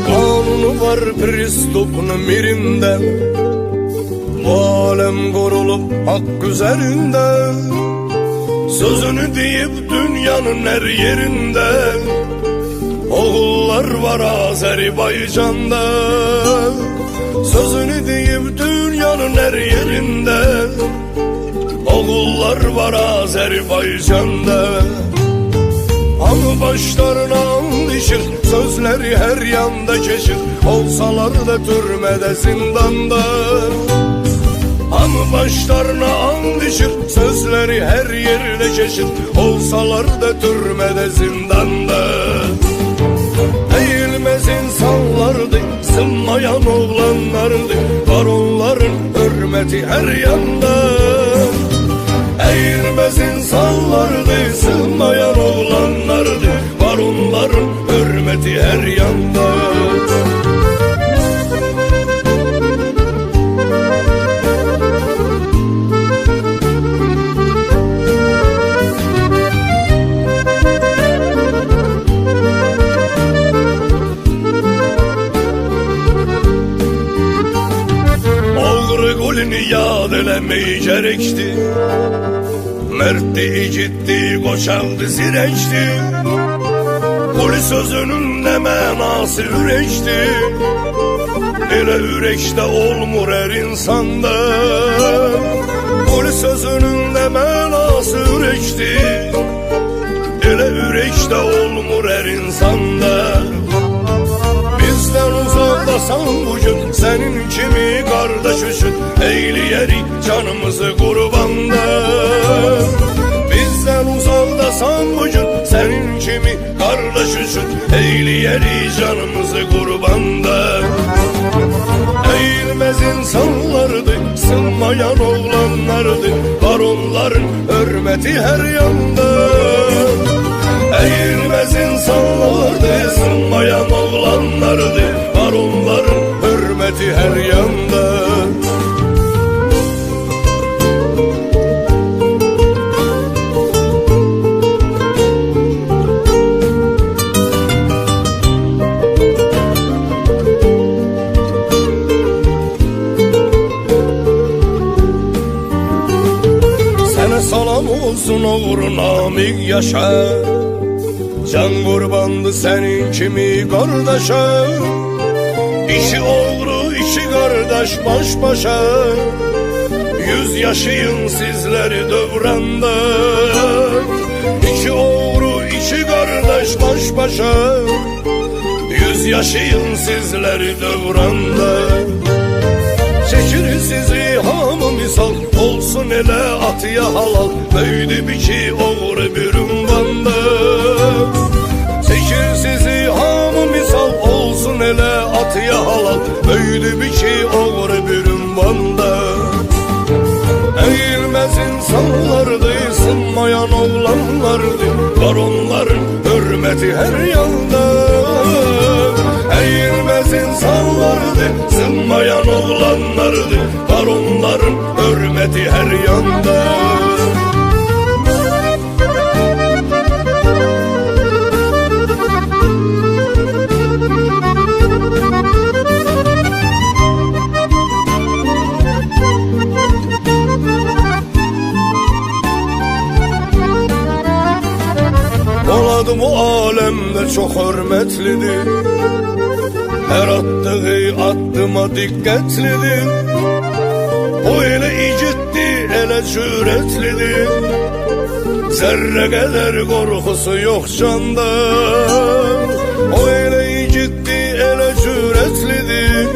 Kanunu var Pristop'un birinden, bu alem korulup hak üzerinde. Sözünü deyip dünyanın her yerinde, oğullar var Azerbaycan'da. Sözünü deyip dünyanın her yerinde, oğullar var Azerbaycan'da. Anı başlarına andışır, sözleri her yanda geçir, olsalar da türmede zindanda. Anı başlarına andışır, sözleri her yerde geçir, olsalar da türmede zindanda. Eğilmez insanlardı, sınmayan oğlanlardı, baronların hürmeti her yanda. Eğilmez insanlardı, sığmayan oğlanlardı, baronların hürmeti her yanda. Oğru golünü yad eləmeyi gerekti, mertdi, ciddi, koçaldı, zireçti. Kuli sözünün ne mənası üreçti, elə üreçte olmur her insanda. Kuli sözünün ne mənası üreçti, elə üreçte olmur her insanda. Bizden uzakdasan bugün, senin kimi kardeş üçün eyleyerik canımızı kurbanda. Bizden uzakdasan bugün, senin kimi kardeş üçün eyleyerik canımızı kurbanda. Eğilmez insanlardı, sınmayan oğlanlardı, baronların hürmeti her yanda. Eğilmez insanlardı, sınmayan oğlanlardı, baronların hürmeti her yanda. Sana salam olsun oğrun amik yaşa, can kurbandı senin kimi kardeşe. İşi oğru, işi kardeş baş başa, 100 yaşayın sizleri dövranda. İki oğru, iki kardeş baş başa, 100 yaşayın sizleri dövranda. Çekir sizi hamı misal, olsun ele atıya halal, böylü bir ki oğru bir ünvanda. Çekir sizi hamı misal, olsun ele atıya halal, böylü bir ki oğru bir ünvanda. Eğilmez insanlardı, sınmayan oğlanlardı, baronların hürmeti her yanda. Eğilmez insanlardı, sınmayan oğlanlardı, baronların hürmeti her yanda. Oladı bu alemde çok hürmetlidir, her attığı addıma dikkatlidir. O ele icitli, ele cüretlidir, zerre kadar korkusu yok canda. O ele icitli, ele cüretlidir,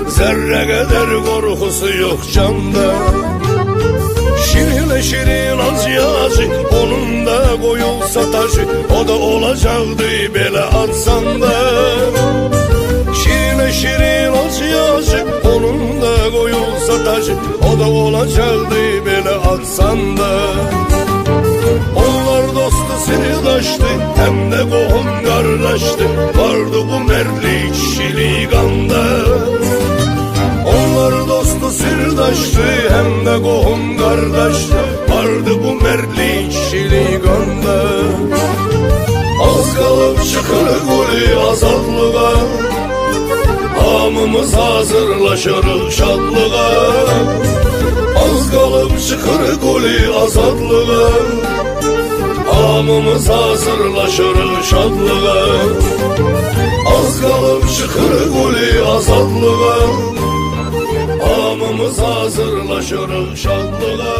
zerre kadar korkusu yok canda. Şirinle şirin acı acı, onun da koyulsa taşı, o da olacaktı bele atsan da. Şirinle şirin acı acı, onun da koyulsa taşı, o da olacaktı bele atsan da. Onlar da dostu sirdaşdı, hem de qohum qardaşdı. Vardı bu mertlik, kişilik anda. Onlar dostu sirdaşdı, hem de qohum qardaşdı. Vardı bu mertlik, kişilik anda. Az qalıb çıxır quli azadlığa, hamımız hazırlaşırıq şadlığa. Az qalıb çıxır quli azadlığa, hamımız hazırlaşırıq şadlığa. Az qalıb çıxır quli azadlığa, hamımız hazırlaşırıq şadlığa.